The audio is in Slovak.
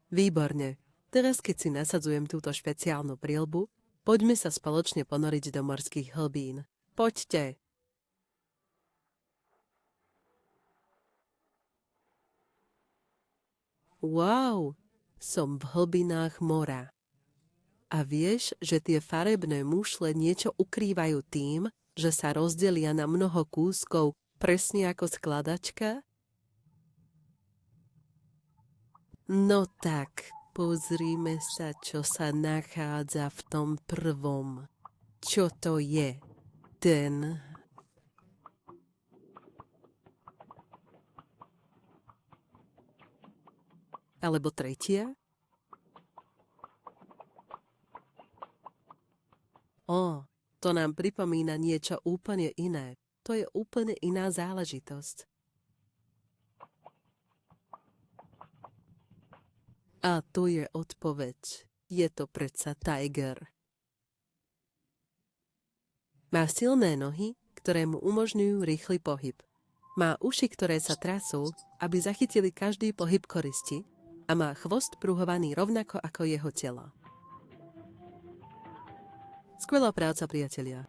Výborne. Teraz, keď si nasadzujem túto špeciálnu priľbu, poďme sa spoločne ponoriť do morských hlbín. Poďte. Wow, som v hlbinách mora. A vieš, že tie farebné mušle niečo ukrývajú tým, že sa rozdelia na mnoho kúskov, presne ako skladačka? No tak, pozrime sa, čo sa nachádza v tom prvom. Čo to je? Ten... Alebo tretia? To nám pripomína niečo úplne iné. To je úplne iná záležitosť. A tu je odpoveď. Je to predsa tiger. Má silné nohy, ktoré mu umožňujú rýchly pohyb. Má uši, ktoré sa trasú, aby zachytili každý pohyb koristi, a má chvost pruhovaný rovnako ako jeho telo. Skvelá práca, priatelia.